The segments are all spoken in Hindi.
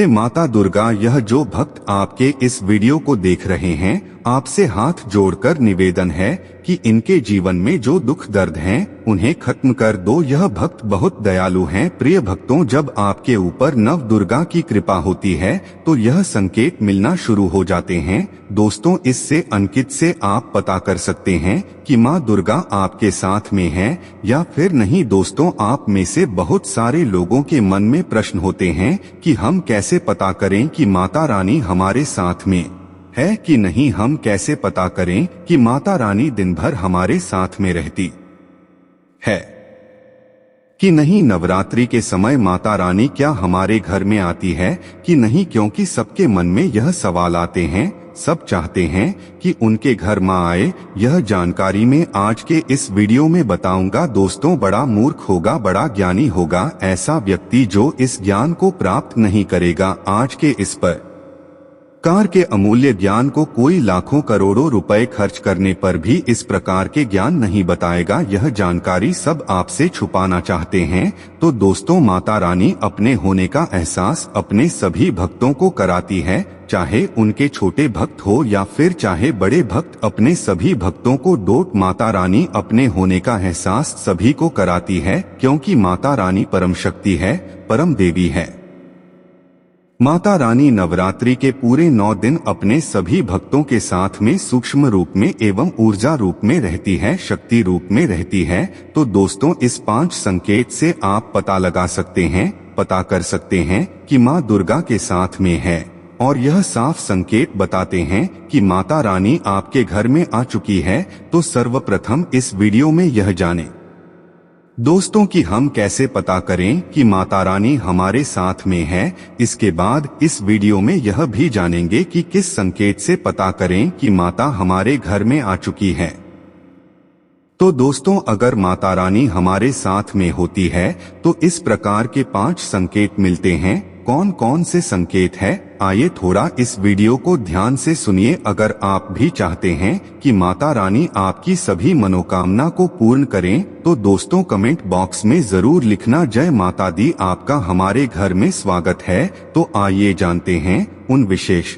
हे माता दुर्गा, यह जो भक्त आपके इस वीडियो को देख रहे हैं, आपसे हाथ जोड़कर निवेदन है कि इनके जीवन में जो दुख दर्द हैं, उन्हें खत्म कर दो। यह भक्त बहुत दयालु हैं। प्रिय भक्तों, जब आपके ऊपर नव दुर्गा की कृपा होती है तो यह संकेत मिलना शुरू हो जाते हैं। दोस्तों, इससे अंकित से आप पता कर सकते हैं कि माँ दुर्गा आपके साथ में है या फिर नहीं। दोस्तों, आप में से बहुत सारे लोगों के मन में प्रश्न होते हैं कि हम कैसे पता करें कि माता रानी हमारे साथ में है कि नहीं। हम कैसे पता करें कि माता रानी दिन भर हमारे साथ में रहती है कि नहीं। नवरात्रि के समय माता रानी क्या हमारे घर में आती है कि नहीं, क्योंकि सबके मन में यह सवाल आते हैं। सब चाहते हैं कि उनके घर माँ आए। यह जानकारी मैं आज के इस वीडियो में बताऊंगा। दोस्तों, बड़ा मूर्ख होगा, बड़ा ज्ञानी होगा ऐसा व्यक्ति जो इस ज्ञान को प्राप्त नहीं करेगा। आज के इस प्रकार के अमूल्य ज्ञान को कोई लाखों करोड़ों रुपए खर्च करने पर भी इस प्रकार के ज्ञान नहीं बताएगा। यह जानकारी सब आपसे छुपाना चाहते हैं। तो दोस्तों, माता रानी अपने होने का एहसास अपने सभी भक्तों को कराती है, चाहे उनके छोटे भक्त हो या फिर चाहे बड़े भक्त। अपने सभी भक्तों को डोट माता रानी अपने होने का एहसास सभी को कराती है, क्योंकि माता रानी परम शक्ति है, परम देवी है। माता रानी नवरात्रि के पूरे 9 दिन अपने सभी भक्तों के साथ में सूक्ष्म रूप में एवं ऊर्जा रूप में रहती है, शक्ति रूप में रहती है। तो दोस्तों, इस 5 संकेत से आप पता लगा सकते हैं, पता कर सकते हैं कि माँ दुर्गा के साथ में है। और यह साफ संकेत बताते हैं कि माता रानी आपके घर में आ चुकी है। तो सर्वप्रथम इस वीडियो में यह जाने दोस्तों कि हम कैसे पता करें कि माता रानी हमारे साथ में है। इसके बाद इस वीडियो में यह भी जानेंगे कि किस संकेत से पता करें कि माता हमारे घर में आ चुकी है। तो दोस्तों, अगर माता रानी हमारे साथ में होती है तो इस प्रकार के 5 संकेत मिलते हैं। कौन कौन से संकेत है, आइए थोड़ा इस वीडियो को ध्यान से सुनिए। अगर आप भी चाहते हैं कि माता रानी आपकी सभी मनोकामना को पूर्ण करें तो दोस्तों कमेंट बॉक्स में जरूर लिखना, जय माता दी, आपका हमारे घर में स्वागत है। तो आइए जानते हैं उन विशेष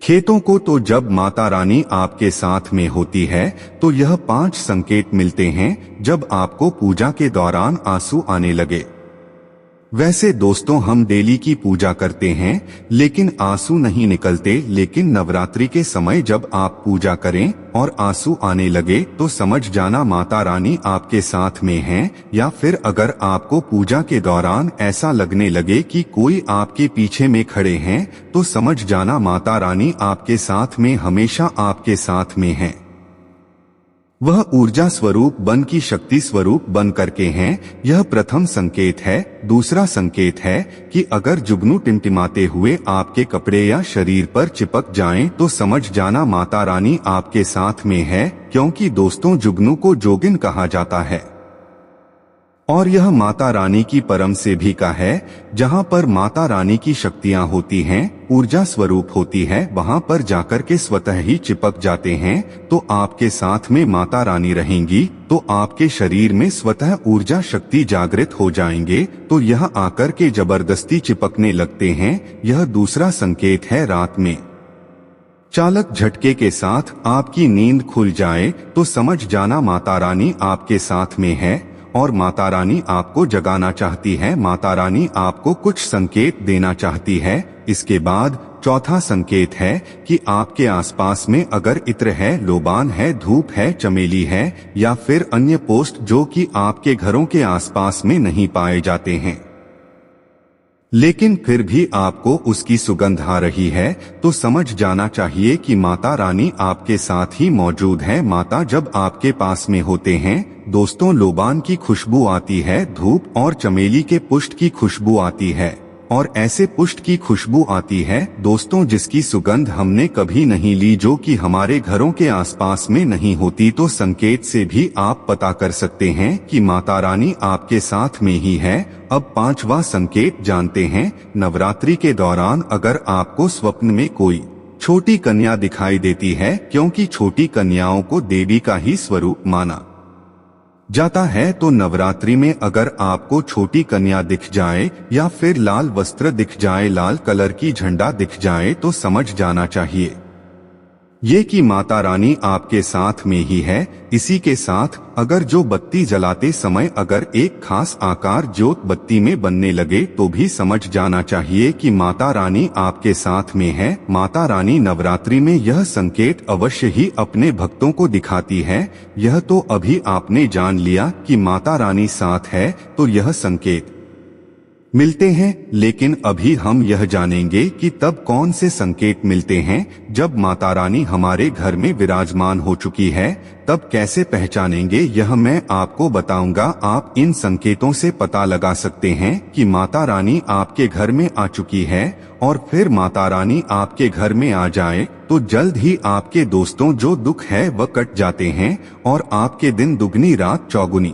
खेतों को। तो जब माता रानी आपके साथ में होती है तो यह 5 संकेत मिलते हैं। जब आपको पूजा के दौरान आंसू आने लगे। वैसे दोस्तों, हम डेली की पूजा करते हैं लेकिन आंसू नहीं निकलते। लेकिन नवरात्रि के समय जब आप पूजा करें और आंसू आने लगे तो समझ जाना माता रानी आपके साथ में है। या फिर अगर आपको पूजा के दौरान ऐसा लगने लगे कि कोई आपके पीछे में खड़े हैं तो समझ जाना माता रानी आपके साथ में, हमेशा आपके साथ में है। वह ऊर्जा स्वरूप बन की शक्ति स्वरूप बन करके हैं। यह प्रथम संकेत है। दूसरा संकेत है कि अगर जुगनू टिमटिमाते हुए आपके कपड़े या शरीर पर चिपक जाएं तो समझ जाना माता रानी आपके साथ में है, क्योंकि दोस्तों जुगनू को जोगिन कहा जाता है और यह माता रानी की परम से भी का है। जहाँ पर माता रानी की शक्तियाँ होती हैं, ऊर्जा स्वरूप होती है, वहाँ पर जाकर के स्वतः ही चिपक जाते हैं। तो आपके साथ में माता रानी रहेंगी तो आपके शरीर में स्वतः ऊर्जा शक्ति जागृत हो जाएंगे। तो यह आकर के जबरदस्ती चिपकने लगते हैं। यह दूसरा संकेत है। रात में चालक झटके के साथ आपकी नींद खुल जाए तो समझ जाना माता रानी आपके साथ में है और माता रानी आपको जगाना चाहती है। माता रानी आपको कुछ संकेत देना चाहती है। इसके बाद चौथा संकेत है कि आपके आसपास में अगर इत्र है, लोबान है, धूप है, चमेली है या फिर अन्य पोस्ट जो कि आपके घरों के आसपास में नहीं पाए जाते हैं लेकिन फिर भी आपको उसकी सुगंध आ रही है, तो समझ जाना चाहिए कि माता रानी आपके साथ ही मौजूद है। माता जब आपके पास में होते हैं दोस्तों, लोबान की खुशबू आती है, धूप और चमेली के पुष्प की खुशबू आती है और ऐसे पुष्प की खुशबू आती है दोस्तों जिसकी सुगंध हमने कभी नहीं ली, जो कि हमारे घरों के आसपास में नहीं होती। तो संकेत से भी आप पता कर सकते हैं कि माता रानी आपके साथ में ही है। अब 5वां संकेत जानते हैं। नवरात्रि के दौरान अगर आपको स्वप्न में कोई छोटी कन्या दिखाई देती है, क्योंकि छोटी कन्याओं को देवी का ही स्वरूप माना जाता है तो नवरात्रि में अगर आपको छोटी कन्या दिख जाए या फिर लाल वस्त्र दिख जाए, लाल कलर की झंडा दिख जाए, तो समझ जाना चाहिए ये कि माता रानी आपके साथ में ही है। इसी के साथ अगर जो बत्ती जलाते समय अगर एक खास आकार ज्योत बत्ती में बनने लगे तो भी समझ जाना चाहिए कि माता रानी आपके साथ में है। माता रानी नवरात्रि में यह संकेत अवश्य ही अपने भक्तों को दिखाती है। यह तो अभी आपने जान लिया कि माता रानी साथ है तो यह संकेत मिलते हैं, लेकिन अभी हम यह जानेंगे कि तब कौन से संकेत मिलते हैं जब माता रानी हमारे घर में विराजमान हो चुकी है। तब कैसे पहचानेंगे यह मैं आपको बताऊंगा। आप इन संकेतों से पता लगा सकते हैं कि माता रानी आपके घर में आ चुकी है। और फिर माता रानी आपके घर में आ जाए तो जल्द ही आपके दोस्तों जो दुख है वह कट जाते हैं और आपके दिन दुगनी रात चौगुनी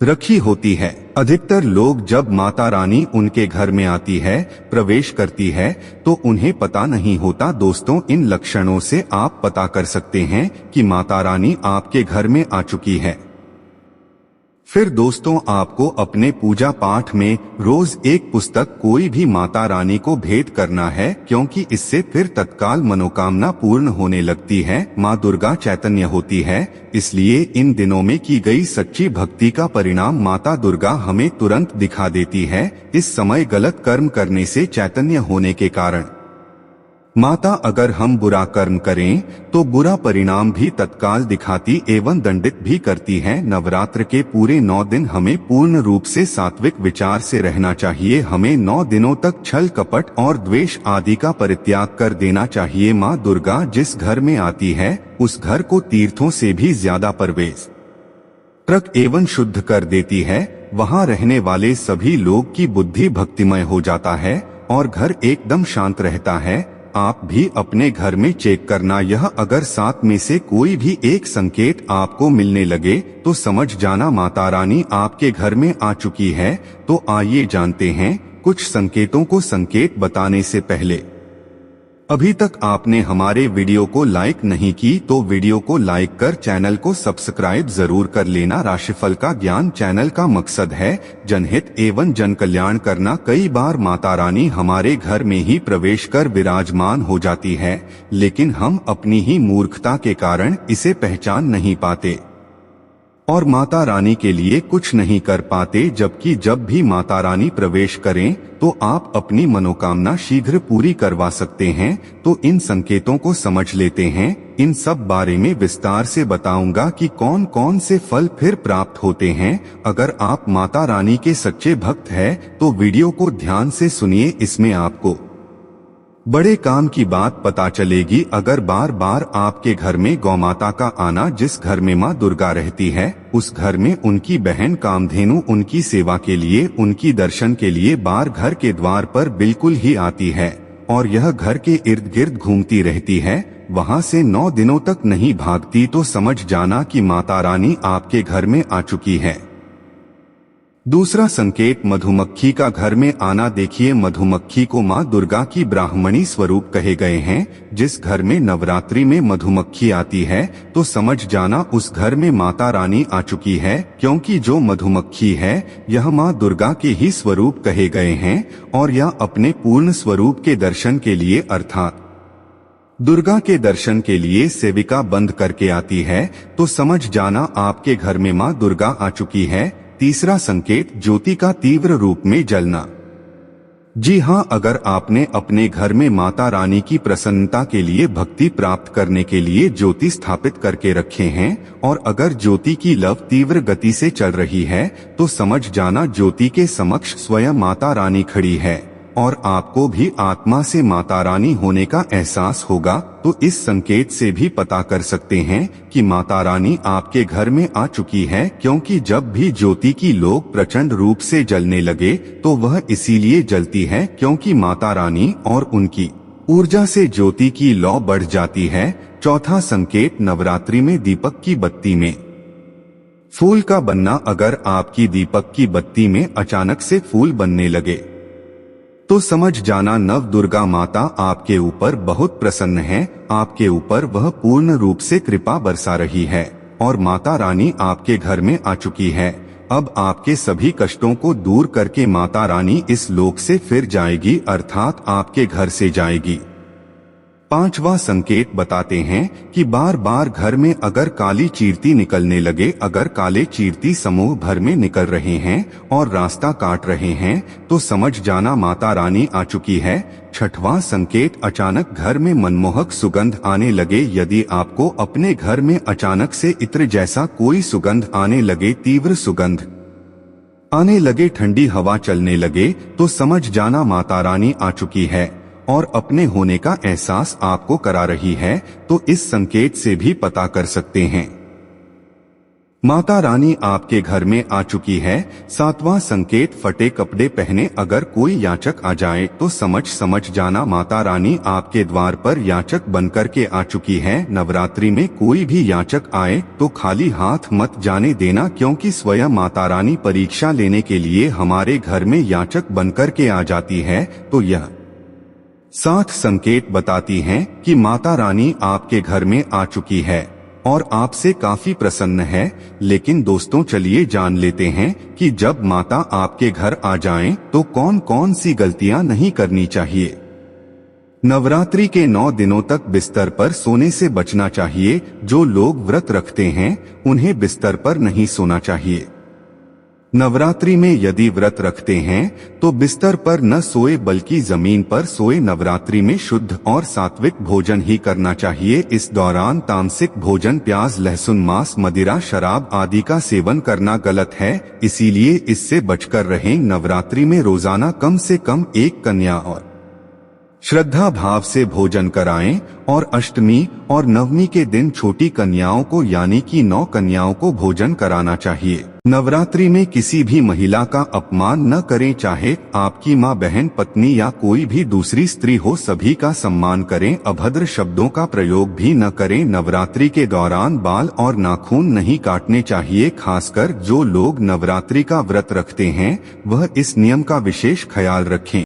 रखी होती है। अधिकतर लोग जब माता रानी उनके घर में आती है, प्रवेश करती है, तो उन्हें पता नहीं होता। दोस्तों, इन लक्षणों से आप पता कर सकते हैं कि माता रानी आपके घर में आ चुकी है। फिर दोस्तों, आपको अपने पूजा पाठ में रोज एक पुस्तक कोई भी माता रानी को भेंट करना है, क्योंकि इससे फिर तत्काल मनोकामना पूर्ण होने लगती है। माँ दुर्गा चैतन्य होती है, इसलिए इन दिनों में की गई सच्ची भक्ति का परिणाम माता दुर्गा हमें तुरंत दिखा देती है। इस समय गलत कर्म करने से चैतन्य होने के कारण माता अगर हम बुरा कर्म करें तो बुरा परिणाम भी तत्काल दिखाती एवं दंडित भी करती है। नवरात्र के पूरे 9 दिन हमें पूर्ण रूप से सात्विक विचार से रहना चाहिए। हमें 9 दिनों तक छल कपट और द्वेष आदि का परित्याग कर देना चाहिए। माँ दुर्गा जिस घर में आती है उस घर को तीर्थों से भी ज्यादा पवित्र एवं शुद्ध कर देती है। वहाँ रहने वाले सभी लोग की बुद्धि भक्तिमय हो जाता है और घर एकदम शांत रहता है। आप भी अपने घर में चेक करना। यह अगर 7 में से कोई भी एक संकेत आपको मिलने लगे तो समझ जाना माता रानी आपके घर में आ चुकी है। तो आइए जानते हैं कुछ संकेतों को। संकेत बताने से पहले अभी तक आपने हमारे वीडियो को लाइक नहीं की तो वीडियो को लाइक कर चैनल को सब्सक्राइब जरूर कर लेना। राशिफल का ज्ञान चैनल का मकसद है जनहित एवं जन कल्याण करना। कई बार माता रानी हमारे घर में ही प्रवेश कर विराजमान हो जाती है, लेकिन हम अपनी ही मूर्खता के कारण इसे पहचान नहीं पाते और माता रानी के लिए कुछ नहीं कर पाते। जबकि जब भी माता रानी प्रवेश करें तो आप अपनी मनोकामना शीघ्र पूरी करवा सकते हैं। तो इन संकेतों को समझ लेते हैं। इन सब बारे में विस्तार से बताऊंगा कि कौन कौन से फल फिर प्राप्त होते हैं। अगर आप माता रानी के सच्चे भक्त हैं तो वीडियो को ध्यान से सुनिए, इसमें आपको बड़े काम की बात पता चलेगी। अगर बार बार आपके घर में गौमाता का आना, जिस घर में माँ दुर्गा रहती है उस घर में उनकी बहन कामधेनु उनकी सेवा के लिए, उनकी दर्शन के लिए बार घर के द्वार पर बिल्कुल ही आती है और यह घर के इर्द गिर्द घूमती रहती है, वहाँ से 9 दिनों तक नहीं भागती, तो समझ जाना कि माता रानी आपके घर में आ चुकी है। दूसरा संकेत मधुमक्खी का घर में आना। देखिए, मधुमक्खी को माँ दुर्गा की ब्राह्मणी स्वरूप कहे गए हैं। जिस घर में नवरात्रि में मधुमक्खी आती है तो समझ जाना उस घर में माता रानी आ चुकी है, क्योंकि जो मधुमक्खी है यह माँ दुर्गा के ही स्वरूप कहे गए हैं और यह अपने पूर्ण स्वरूप के दर्शन के लिए अर्थात दुर्गा के दर्शन के लिए सेविका बंद करके आती है। तो समझ जाना आपके घर में माँ दुर्गा आ चुकी है। तीसरा संकेत ज्योति का तीव्र रूप में जलना। जी हाँ, अगर आपने अपने घर में माता रानी की प्रसन्नता के लिए भक्ति प्राप्त करने के लिए ज्योति स्थापित करके रखे हैं और अगर ज्योति की लव तीव्र गति से चल रही है तो समझ जाना ज्योति के समक्ष स्वयं माता रानी खड़ी है और आपको भी आत्मा से माता रानी होने का एहसास होगा। तो इस संकेत से भी पता कर सकते हैं कि माता रानी आपके घर में आ चुकी है, क्योंकि जब भी ज्योति की लौ प्रचंड रूप से जलने लगे तो वह इसीलिए जलती है क्योंकि माता रानी और उनकी ऊर्जा से ज्योति की लौ बढ़ जाती है। चौथा संकेत नवरात्रि में दीपक की बत्ती में फूल का बनना। अगर आपकी दीपक की बत्ती में अचानक से फूल बनने लगे तो समझ जाना नव दुर्गा माता आपके ऊपर बहुत प्रसन्न है, आपके ऊपर वह पूर्ण रूप से कृपा बरसा रही है और माता रानी आपके घर में आ चुकी है। अब आपके सभी कष्टों को दूर करके माता रानी इस लोक से फिर जाएगी, अर्थात आपके घर से जाएगी। पांचवा संकेत बताते हैं कि बार बार घर में अगर काली चीरती निकलने लगे, अगर काले चीरती समूह भर में निकल रहे हैं और रास्ता काट रहे हैं, तो समझ जाना माता रानी आ चुकी है। छठवां संकेत, अचानक घर में मनमोहक सुगंध आने लगे। यदि आपको अपने घर में अचानक से इत्र जैसा कोई सुगंध आने लगे, तीव्र सुगंध आने लगे, ठंडी हवा चलने लगे, तो समझ जाना माता रानी आ चुकी है और अपने होने का एहसास आपको करा रही है। तो इस संकेत से भी पता कर सकते हैं माता रानी आपके घर में आ चुकी है। सातवां संकेत, फटे कपड़े पहने अगर कोई याचक आ जाए तो समझ जाना माता रानी आपके द्वार पर याचक बनकर के आ चुकी है। नवरात्रि में कोई भी याचक आए तो खाली हाथ मत जाने देना, क्योंकि स्वयं माता रानी परीक्षा लेने के लिए हमारे घर में याचक बनकर के आ जाती है। तो यह 7 संकेत बताती हैं कि माता रानी आपके घर में आ चुकी है और आपसे काफी प्रसन्न है। लेकिन दोस्तों, चलिए जान लेते हैं कि जब माता आपके घर आ जाएं तो कौन कौन सी गलतियां नहीं करनी चाहिए। नवरात्रि के 9 दिनों तक बिस्तर पर सोने से बचना चाहिए। जो लोग व्रत रखते हैं उन्हें बिस्तर पर नहीं सोना चाहिए। नवरात्रि में यदि व्रत रखते हैं तो बिस्तर पर न सोए बल्कि जमीन पर सोए। नवरात्रि में शुद्ध और सात्विक भोजन ही करना चाहिए। इस दौरान तामसिक भोजन, प्याज, लहसुन, मांस, मदिरा, शराब आदि का सेवन करना गलत है, इसीलिए इससे बचकर रहें। नवरात्रि में रोजाना कम से कम 1 कन्या और श्रद्धा भाव से भोजन कराएं और अष्टमी और नवमी के दिन छोटी कन्याओं को यानी कि 9 कन्याओं को भोजन कराना चाहिए। नवरात्रि में किसी भी महिला का अपमान न करें, चाहे आपकी माँ, बहन, पत्नी या कोई भी दूसरी स्त्री हो, सभी का सम्मान करें। अभद्र शब्दों का प्रयोग भी न करें। नवरात्रि के दौरान बाल और नाखून नहीं काटने चाहिए। खासकर जो लोग नवरात्रि का व्रत रखते हैं वह इस नियम का विशेष ख्याल रखें।